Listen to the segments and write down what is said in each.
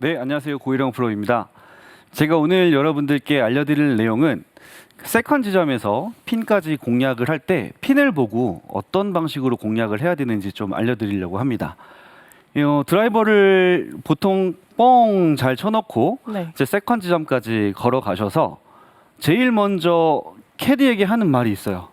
네, 안녕하세요. 고일영 프로입니다. 제가 오늘 여러분들께 알려드릴 내용은 세컨 지점에서 핀까지 공략을 할 때 핀을 보고 어떤 방식으로 공략을 해야 되는지 좀 알려드리려고 합니다. 드라이버를 보통 뻥 잘 쳐놓고 네. 이제 세컨 지점까지 걸어가셔서 제일 먼저 캐디에게 하는 말이 있어요.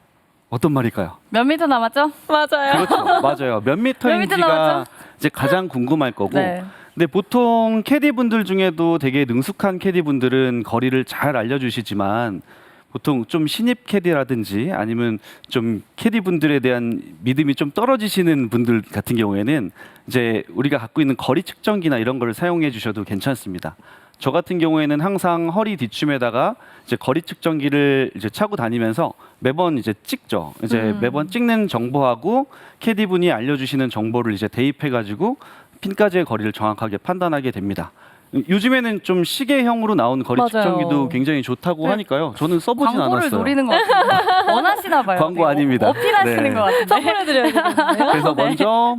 어떤 말일까요? 몇 미터 남았죠? 맞아요. 그렇죠. 맞아요. 몇 미터인지가 남았죠? 이제 가장 궁금할 거고 네. 근데 보통 캐디분들 중에도 되게 능숙한 캐디분들은 거리를 잘 알려주시지만 보통 좀 신입 캐디라든지 아니면 좀 캐디분들에 대한 믿음이 좀 떨어지시는 분들 같은 경우에는 이제 우리가 갖고 있는 거리 측정기나 이런 걸 사용해 주셔도 괜찮습니다. 저 같은 경우에는 항상 허리 뒤춤에다가 이제 거리 측정기를 이제 차고 다니면서 매번 이제 찍죠. 이제 매번 찍는 정보하고 캐디분이 알려주시는 정보를 이제 대입해가지고 핀까지의 거리를 정확하게 판단하게 됩니다. 요즘에는 좀 시계형으로 나온 거리 맞아요. 측정기도 굉장히 좋다고 네. 하니까요. 저는 써보진 광고를 않았어요. 노리는 것 같은데. 원하시나 봐요. 광고 되게. 아닙니다. 어필하시는 네. 것 같은데. 선물해드려야겠네요. 그래서 먼저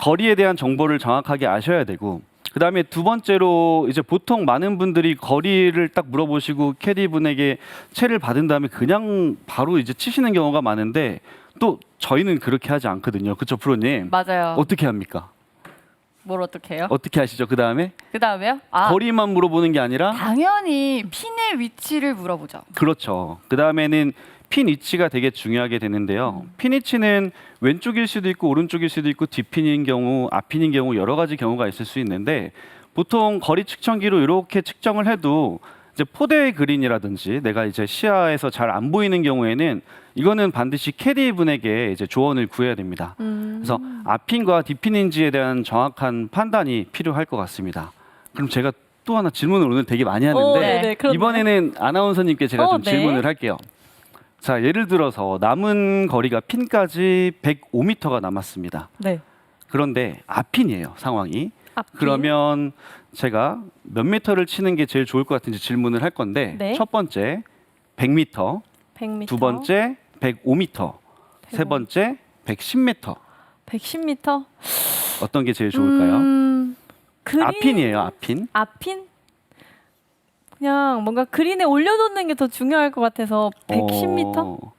거리에 대한 정보를 정확하게 아셔야 되고 그다음에 두 번째로 이제 보통 많은 분들이 거리를 딱 물어보시고 캐디분에게 채를 받은 다음에 그냥 바로 이제 치시는 경우가 많은데 또 저희는 그렇게 하지 않거든요. 그렇죠, 프로님? 맞아요. 어떻게 합니까? 뭘 어떻게 해요? 어떻게 하시죠? 그다음에 그 다음에요? 거리만 물어보는 게 아니라 당연히 핀의 위치를 물어보죠. 그렇죠. 그다음에는 핀 위치가 되게 중요하게 되는데요. 핀 위치는 왼쪽일 수도 있고 오른쪽일 수도 있고 뒷핀인 경우, 앞핀인 경우 여러 가지 경우가 있을 수 있는데 보통 거리 측정기로 이렇게 측정을 해도 이제 포대 그린이라든지 내가 이제 시야에서 잘 안 보이는 경우에는 이거는 반드시 캐디 분에게 이제 조언을 구해야 됩니다. 그래서 앞핀과 뒷핀인지에 대한 정확한 판단이 필요할 것 같습니다. 그럼 제가 또 하나 질문을 오늘 되게 많이 하는데 네, 그렇네요. 이번에는 아나운서님께 제가 좀 네. 질문을 할게요. 자, 예를 들어서 남은 거리가 핀까지 105m가 남았습니다. 네. 그런데 앞핀이에요, 상황이. 앞핀? 그러면 제가 몇 미터를 치는 게 제일 좋을 것 같은지 질문을 할 건데 네. 첫 번째 100m, 100m. 두 번째 105m, 세 번째 110m. 110m? 어떤 게 제일 좋을까요? 그린... 앞핀이에요, 앞핀. 앞핀? 그냥 뭔가 그린에 올려놓는 게 더 중요할 것 같아서 110m?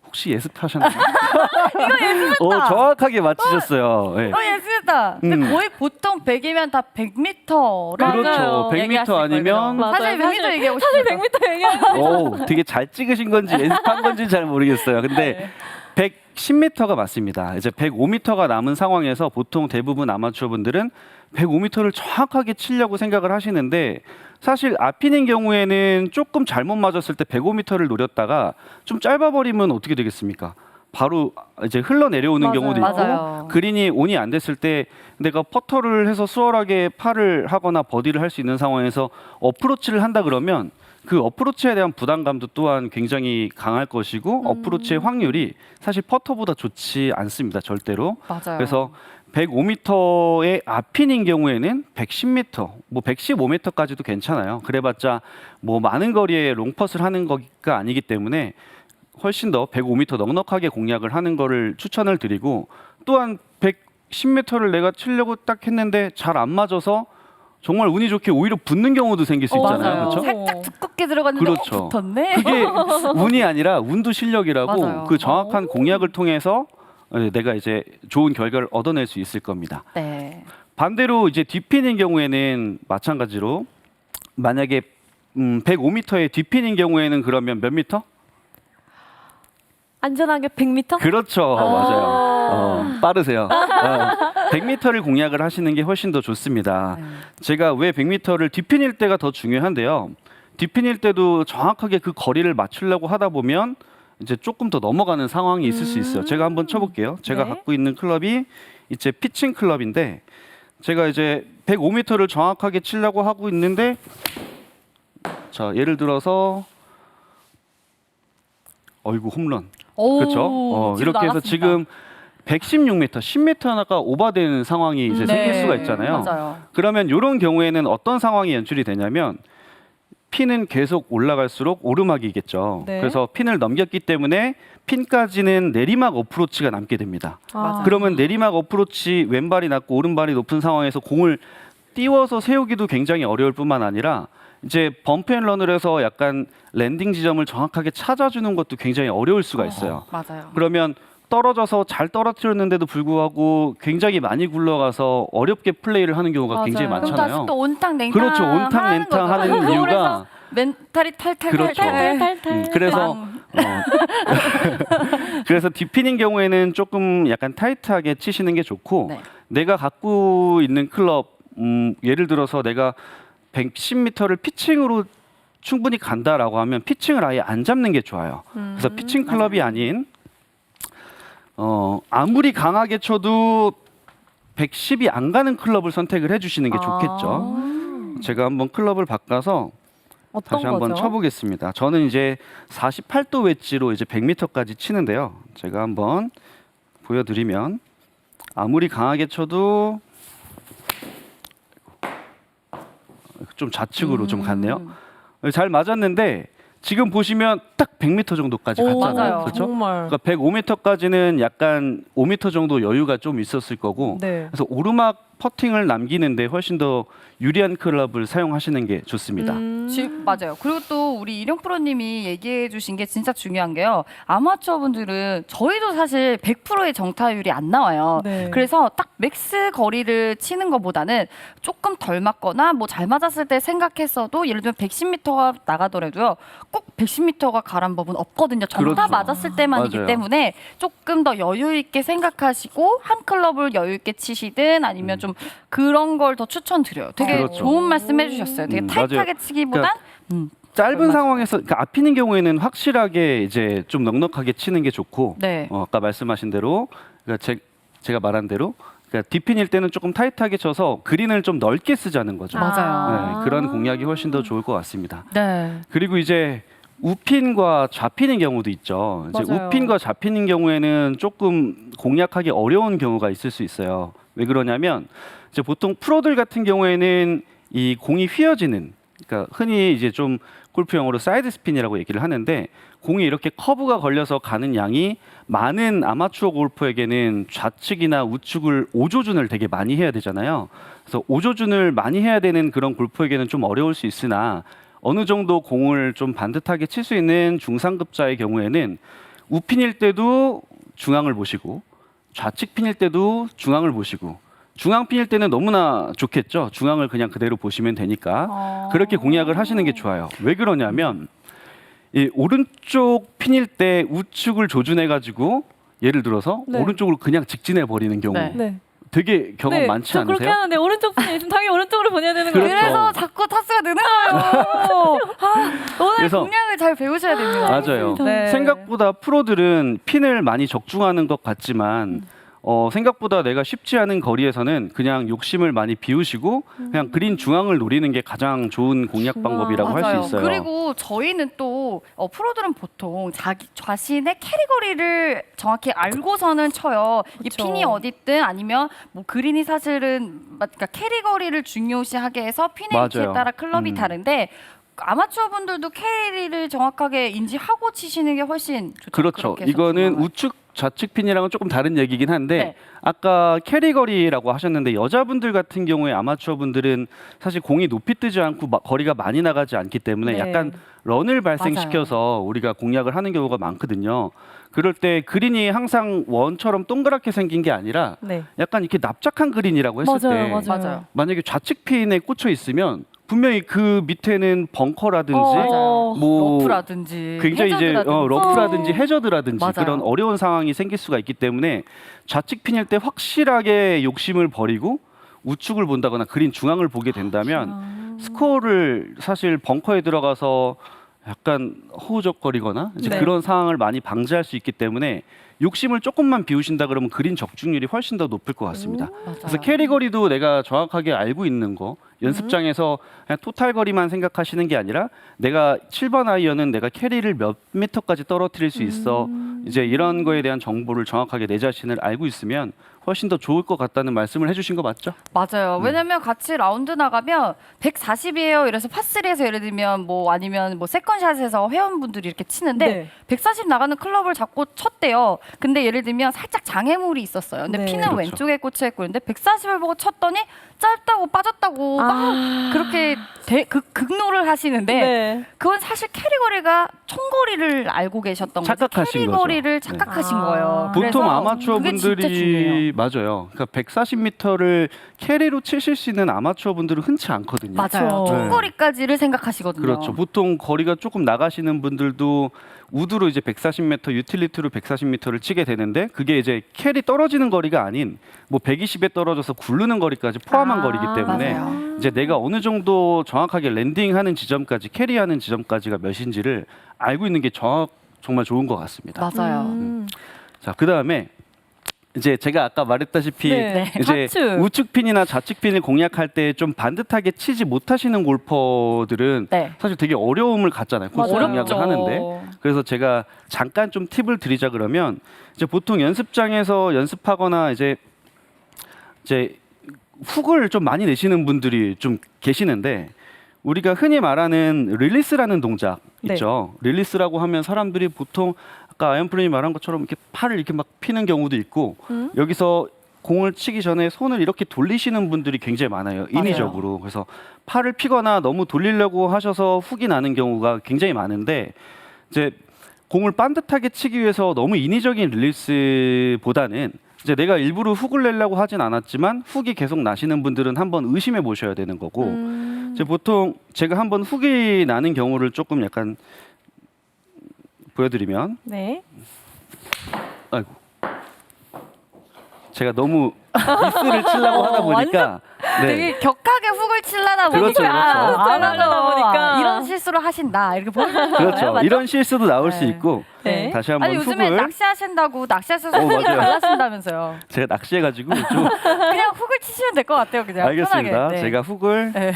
혹시 예습하셨나요? 이거 예습했다. 정확하게 맞히셨어요. 네. 예술했다. 근데 거의 보통 100이면 다 100m를 그렇죠. 100m 아니면 사실 100m 얘기하고 사실 100m 얘기하고 오, 되게 잘 찍으신 건지 연습한 건지 잘 모르겠어요. 근데 110m가 맞습니다. 이제 105m가 남은 상황에서 보통 대부분 아마추어 분들은 105m를 정확하게 치려고 생각을 하시는데 사실 앞핀인 경우에는 조금 잘못 맞았을 때 105m를 노렸다가 좀 짧아버리면 어떻게 되겠습니까? 바로 이제 흘러내려오는 맞아요. 경우도 있고 맞아요. 그린이 온이 안 됐을 때 내가 퍼터를 해서 수월하게 파를 하거나 버디를 할 수 있는 상황에서 어프로치를 한다 그러면 그 어프로치에 대한 부담감도 또한 굉장히 강할 것이고 어프로치의 확률이 사실 퍼터보다 좋지 않습니다. 절대로. 맞아요. 그래서 105m의 앞핀인 경우에는 110m, 뭐 115m까지도 괜찮아요. 그래봤자 뭐 많은 거리에 롱펫을 하는 거가 아니기 때문에 훨씬 더 105m 넉넉하게 공략을 하는 거를 추천을 드리고 또한 110m를 내가 치려고 딱 했는데 잘 안 맞아서 정말 운이 좋게 오히려 붙는 경우도 생길 수 있잖아요. 맞아요. 그렇죠? 살짝 두껍게 들어갔는데 그렇죠. 붙었네. 그게 운이 아니라 운도 실력이라고 맞아요. 그 정확한 공략을 통해서 내가 이제 좋은 결과를 얻어낼 수 있을 겁니다. 네. 반대로 이제 뒷핀인 경우에는 마찬가지로 만약에 105m의 뒷핀인 경우에는 그러면 몇 미터? 안전하게 100m? 그렇죠. 맞아요. 빠르세요. 100m를 공략을 하시는 게 훨씬 더 좋습니다. 제가 왜 100m를 뒷핀일 때가 더 중요한데요. 뒷핀일 때도 정확하게 그 거리를 맞추려고 하다 보면 이제 조금 더 넘어가는 상황이 있을 수 있어요. 제가 한번 쳐볼게요. 제가 네. 갖고 있는 클럽이 이제 피칭 클럽인데 제가 이제 105m를 정확하게 치려고 하고 있는데 자, 예를 들어서 어이구 홈런. 그렇죠. 이렇게 해서 지금 116m, 10m 하나가 오버되는 상황이 이제 생길 수가 있잖아요. 맞아요. 그러면 이런 경우에는 어떤 상황이 연출이 되냐면 핀은 계속 올라갈수록 오르막이겠죠. 네. 그래서 핀을 넘겼기 때문에 핀까지는 내리막 어프로치가 남게 됩니다. 맞아요. 그러면 내리막 어프로치 왼발이 낮고 오른발이 높은 상황에서 공을 띄워서 세우기도 굉장히 어려울 뿐만 아니라 이제 범프앤런을 해서 약간 랜딩 지점을 정확하게 찾아주는 것도 굉장히 어려울 수가 있어요. 맞아요. 그러면 떨어져서 잘 떨어뜨렸는데도 불구하고 굉장히 많이 굴러가서 어렵게 플레이를 하는 경우가 맞아요. 굉장히 그럼 다시 많잖아요. 또 온탕냉탕 그렇죠. 온탕냉탕 하는 거죠. 이유가 멘탈이 탈탈탈탈. 그렇죠. 탈탈탈탈. 그래서 그래서 디핀인 경우에는 조금 약간 타이트하게 치시는 게 좋고 네. 내가 갖고 있는 클럽 예를 들어서 내가 110m를 피칭으로 충분히 간다라고 하면 피칭을 아예 안 잡는 게 좋아요. 그래서 피칭 클럽이 아닌 아무리 강하게 쳐도 110이 안 가는 클럽을 선택을 해주시는 게 좋겠죠. 제가 한번 클럽을 바꿔서 어떤 다시 한번 거죠? 쳐보겠습니다. 저는 이제 48도 웨지로 이제 100m까지 치는데요. 제가 한번 보여드리면 아무리 강하게 쳐도 좀 좌측으로 좀 갔네요. 잘 맞았는데 지금 보시면 딱 100m 정도까지 오, 갔잖아요. 맞아요. 그렇죠? 정말. 그러니까 105m까지는 약간 5m 정도 여유가 좀 있었을 거고 네. 그래서 오르막 퍼팅을 남기는데 훨씬 더 유리한 클럽을 사용하시는 게 좋습니다. 맞아요. 그리고 또 우리 이령 프로님이 얘기해 주신 게 진짜 중요한 게요. 아마추어 분들은 저희도 사실 100%의 정타율이 안 나와요. 네. 그래서 딱 맥스 거리를 치는 것보다는 조금 덜 맞거나 뭐 잘 맞았을 때 생각했어도 예를 들면 110m가 나가더라도요. 꼭 110m가 가란 법은 없거든요. 정타 그렇죠. 맞았을 때만이기 맞아요. 때문에 조금 더 여유 있게 생각하시고 한 클럽을 여유 있게 치시든 아니면 좀 그런 걸 더 추천드려요. 되게 그렇죠. 좋은 말씀 해주셨어요. 되게 맞아요. 타이트하게 치기보단 짧은 맞아요. 상황에서 그러니까 앞이는 경우에는 확실하게 이제 좀 넉넉하게 치는 게 좋고 네. 아까 말씀하신 대로 그러니까 제가 말한 대로 그러니까 디핀일 때는 조금 타이트하게 쳐서 그린을 좀 넓게 쓰자는 거죠. 맞아요. 네, 그런 공략이 훨씬 더 좋을 것 같습니다. 네. 그리고 이제 우핀과 좌핀인 경우도 있죠. 이제 맞아요. 우핀과 좌핀인 경우에는 조금 공략하기 어려운 경우가 있을 수 있어요. 왜 그러냐면 이제 보통 프로들 같은 경우에는 이 공이 휘어지는 그러니까 흔히 이제 좀 골프 용어로 사이드 스핀이라고 얘기를 하는데 공이 이렇게 커브가 걸려서 가는 양이 많은 아마추어 골퍼에게는 좌측이나 우측을 오조준을 되게 많이 해야 되잖아요. 그래서 오조준을 많이 해야 되는 그런 골퍼에게는 좀 어려울 수 있으나 어느 정도 공을 좀 반듯하게 칠 수 있는 중상급자의 경우에는 우핀일 때도 중앙을 보시고 좌측 핀일 때도 중앙을 보시고 중앙 핀일 때는 너무나 좋겠죠. 중앙을 그냥 그대로 보시면 되니까 그렇게 공략을 하시는 게 좋아요. 왜 그러냐면 이 오른쪽 핀일 때 우측을 조준해 가지고 예를 들어서 네. 오른쪽으로 그냥 직진해 버리는 경우 네. 네. 되게 경험 네, 많지 저 그렇게 않으세요? 하는데 오른쪽 분이 있으면 당연히 오른쪽으로 보내야 되는 그렇죠. 거예요. 그래서 자꾸 타수가 느는 거예요. 오늘 그래서- 공략을 잘 배우셔야 됩니다. 맞아요. 네. 생각보다 프로들은 핀을 많이 적중하는 것 같지만 생각보다 내가 쉽지 않은 거리에서는 그냥 욕심을 많이 비우시고 그냥 그린 중앙을 노리는 게 가장 좋은 공략 중앙. 방법이라고 할 맞아요. 수 있어요. 그리고 저희는 또 프로들은 보통 자기 자신의 캐리 거리를 정확히 알고서는 쳐요. 이 그쵸. 핀이 어딨든 아니면 뭐 그린이 사실은 그러니까 캐리 거리를 중요시하게 해서 핀의 위치에 맞아요. 따라 클럽이 다른데 아마추어 분들도 캐리를 정확하게 인지하고 치시는 게 훨씬 좋죠. 그렇죠. 그렇게 해서 이거는 중앙을. 우측 좌측 핀이랑은 조금 다른 얘기긴 한데 네. 아까 캐리 거리라고 하셨는데 여자분들 같은 경우에 아마추어 분들은 사실 공이 높이 뜨지 않고 거리가 많이 나가지 않기 때문에 네. 약간 런을 발생시켜서 우리가 공략을 하는 경우가 많거든요. 그럴 때 그린이 항상 원처럼 동그랗게 생긴 게 아니라 네. 약간 이렇게 납작한 그린이라고 했을 맞아요, 때 맞아요. 맞아요. 만약에 좌측 핀에 꽂혀 있으면 분명히 그 밑에는 벙커라든지 어, 뭐 러프라든지 굉장히 이제 해저드라든지. 러프라든지 해저드라든지 맞아요. 그런 어려운 상황이 생길 수가 있기 때문에 좌측 핀일 때 확실하게 욕심을 버리고 우측을 본다거나 그린 중앙을 보게 된다면 스코어를 사실 벙커에 들어가서 약간 허우적거리거나 이제 네. 그런 상황을 많이 방지할 수 있기 때문에 욕심을 조금만 비우신다 그러면 그린 적중률이 훨씬 더 높을 것 같습니다. 맞아요. 그래서 캐리 거리도 내가 정확하게 알고 있는 거 연습장에서 그냥 토탈 거리만 생각하시는 게 아니라 내가 7번 아이언은 내가 캐리를 몇 미터까지 떨어뜨릴 수 있어. 이제 이런 거에 대한 정보를 정확하게 내 자신을 알고 있으면 훨씬 더 좋을 것 같다는 말씀을 해주신 거 맞죠? 맞아요. 왜냐면 같이 라운드 나가면 140이에요. 이래서 파3에서 예를 들면 뭐 아니면 뭐 세컨샷에서 회원분들이 이렇게 치는데 네. 140 나가는 클럽을 잡고 쳤대요. 근데 예를 들면 살짝 장애물이 있었어요. 근데 네. 피는 그렇죠. 왼쪽에 꽂혀 있고 있는데 140을 보고 쳤더니 짧다고 빠졌다고 막 그렇게 극노를 하시는데 네. 그건 사실 캐리 거리가 총거리를 알고 계셨던 거죠. 착각하신 캐리 거죠. 거리를 착각하신 네. 거예요. 보통 그래서 아마추어 그게 진짜 중요해요. 분들이 맞아요. 그러니까 140m를 캐리로 치실 수 있는 아마추어 분들은 흔치 않거든요. 맞아요. 그렇죠. 총거리까지를 생각하시거든요. 그렇죠. 보통 거리가 조금 나가시는 분들도 우드로 이제 140m, 유틸리티로 140m를 치게 되는데 그게 이제 캐리 떨어지는 거리가 아닌 뭐 120에 떨어져서 굴르는 거리까지 포함한 거리기 때문에 맞아요. 이제 내가 어느 정도 정확하게 랜딩하는 지점까지 캐리하는 지점까지가 몇인지를 알고 있는 게 정말 좋은 것 같습니다. 맞아요. 자, 그다음에 이제 제가 아까 말했다시피 네. 이제 좌측. 우측핀이나 좌측핀을 공략할 때 좀 반듯하게 치지 못하시는 골퍼들은 네. 사실 되게 어려움을 갖잖아요. 코스 맞아요. 공략을 하는데. 그래서 제가 잠깐 좀 팁을 드리자 그러면 이제 보통 연습장에서 연습하거나 이제 훅을 좀 많이 내시는 분들이 좀 계시는데 우리가 흔히 말하는 릴리스라는 동작 네. 있죠. 릴리스라고 하면 사람들이 보통 아까 아이언 프로님이 말한 것처럼 이렇게 팔을 이렇게 막 피는 경우도 있고 여기서 공을 치기 전에 손을 이렇게 돌리시는 분들이 굉장히 많아요. 인위적으로. 그래서 팔을 피거나 너무 돌리려고 하셔서 훅이 나는 경우가 굉장히 많은데 이제 공을 반듯하게 치기 위해서 너무 인위적인 릴리스보다는 이제 내가 일부러 훅을 내려고 하진 않았지만 훅이 계속 나시는 분들은 한번 의심해 보셔야 되는 거고 이제 보통 제가 한번 훅이 나는 경우를 조금 약간 보여드리면 네. 아이고 제가 너무 미스를 치려고 하다 보니까 되게 격하게 훅을 칠라다 보니까 그렇죠, 그렇죠. 안 잘하다 보니까. 이런 실수를 하신다 이렇게 보여주는 그렇죠. 거예요. 맞죠? 이런 실수도 나올 수 네. 있고 네. 다시 한번 아니 요즘에 훅을 낚시하신다고 낚시하셔서 훅이 맞아요. 달라신다면서요. 제가 낚시해가지고 좀 그냥 훅을 치시면 될 것 같아요. 그냥 알겠습니다. 편하게. 네. 제가 훅을 네.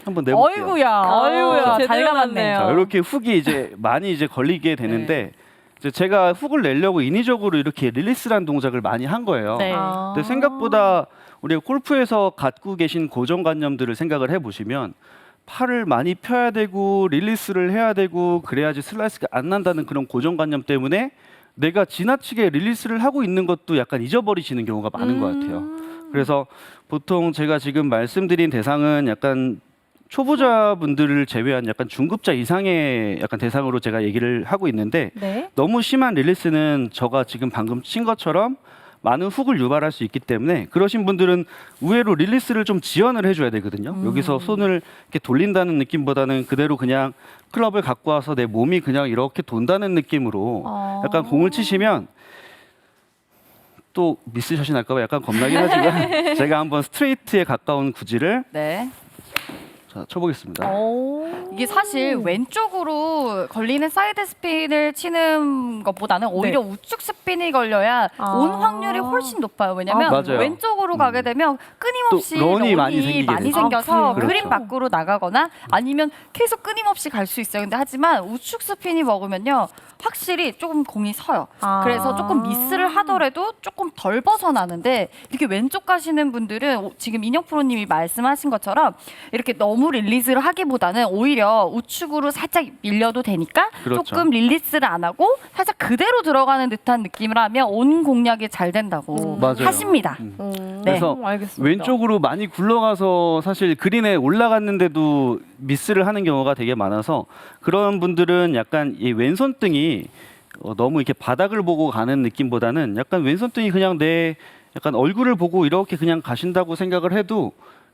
한번 내볼게요. 어이구야, 어이구야, 잘 제대로 감았네요. 자, 이렇게 훅이 이제 많이 이제 걸리게 되는데 이제 제가 훅을 내려고 인위적으로 이렇게 릴리스라는 동작을 많이 한 거예요. 네. 근데 생각보다 우리가 골프에서 갖고 계신 고정관념들을 생각을 해보시면 팔을 많이 펴야 되고 릴리스를 해야 되고 그래야지 슬라이스가 안 난다는 그런 고정관념 때문에 내가 지나치게 릴리스를 하고 있는 것도 약간 잊어버리시는 경우가 많은 것 같아요. 그래서 보통 제가 지금 말씀드린 대상은 약간 초보자분들을 제외한 약간 중급자 이상의 약간 대상으로 제가 얘기를 하고 있는데 네. 너무 심한 릴리스는 저가 지금 방금 친 것처럼 많은 훅을 유발할 수 있기 때문에 그러신 분들은 의외로 릴리스를 좀 지연을 해줘야 되거든요. 여기서 손을 이렇게 돌린다는 느낌보다는 그대로 그냥 클럽을 갖고 와서 내 몸이 그냥 이렇게 돈다는 느낌으로 약간 공을 치시면 또 미스샷이 날까봐 약간 겁나긴 하지만 제가 한번 스트레이트에 가까운 구질을 네. 자, 쳐보겠습니다. 이게 사실 왼쪽으로 걸리는 사이드 스핀을 치는 것보다는 오히려 우측 스핀이 걸려야 온 확률이 훨씬 높아요. 왜냐면 맞아요. 왼쪽으로 가게 되면 끊임없이 또 런이 런이 많이 생기게 되죠. 생겨서 그래요? 그림 밖으로 나가거나 아니면 계속 끊임없이 갈 수 있어요. 근데 하지만 우측 스핀이 먹으면요. 확실히 조금 공이 서요. 그래서 조금 미스를 하더라도 조금 덜 벗어나는데 이렇게 왼쪽 가시는 분들은 지금 인혁 프로님이 말씀하신 것처럼 이렇게 너무 릴리스를 하기보다는 오히려 우측으로 살짝 밀려도 되니까 그렇죠. 조금 릴리스를 안 하고 살짝 그대로 들어가는 듯한 느낌을 하면 온 공략이 잘 된다고 맞아요. 하십니다. 그래서 알겠습니다. 왼쪽으로 많이 굴러가서 사실 그린에 올라갔는데도 미스를 하는 경우가 되게 많아서 그런 분들은 약간 이 왼손등이 너무 이렇게 바닥을 보고 가는 느낌보다는 약간 왼손등이 그냥 내 약간 얼굴을 보고 이렇게 그냥 가신다고 생각을 해도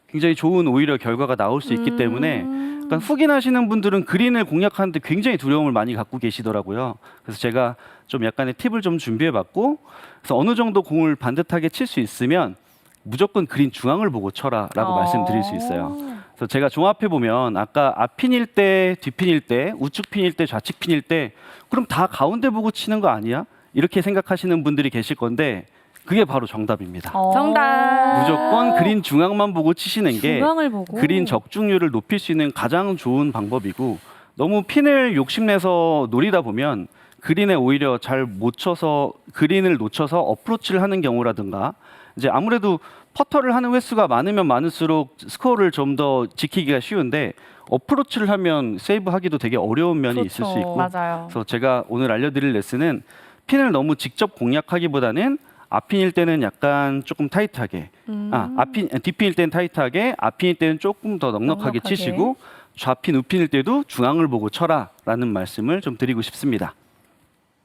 굉장히 좋은 오히려 결과가 나올 수 있기 때문에 약간 훅이 나시는 분들은 그린을 공략하는데 굉장히 두려움을 많이 갖고 계시더라고요. 그래서 제가 좀 약간의 팁을 좀 준비해봤고 그래서 어느 정도 공을 반듯하게 칠 수 있으면 무조건 그린 중앙을 보고 쳐라라고 말씀드릴 수 있어요. 그래서 제가 종합해 보면 아까 앞핀일 때, 뒷핀일 때, 우측핀일 때, 좌측핀일 때 그럼 다 가운데 보고 치는 거 아니야? 이렇게 생각하시는 분들이 계실 건데 그게 바로 정답입니다. 정답. 무조건 그린 중앙만 보고 치시는 게 중앙을 보고. 그린 적중률을 높일 수 있는 가장 좋은 방법이고, 너무 핀을 욕심내서 노리다 보면 그린에 오히려 잘 못 쳐서 그린을 놓쳐서 어프로치를 하는 경우라든가, 이제 아무래도 퍼터를 하는 횟수가 많으면 많을수록 스코어를 좀 더 지키기가 쉬운데 어프로치를 하면 세이브하기도 되게 어려운 면이 있을 수 그렇죠. 있고, 맞아요. 그래서 제가 오늘 알려드릴 레슨은 핀을 너무 직접 공략하기보다는 앞핀일 때는 약간 조금 타이트하게, 뒷핀일 때는 타이트하게, 앞핀일 때는 조금 더 넉넉하게 넉넉하게. 치시고, 좌핀, 우핀일 때도 중앙을 보고 쳐라라는 말씀을 좀 드리고 싶습니다.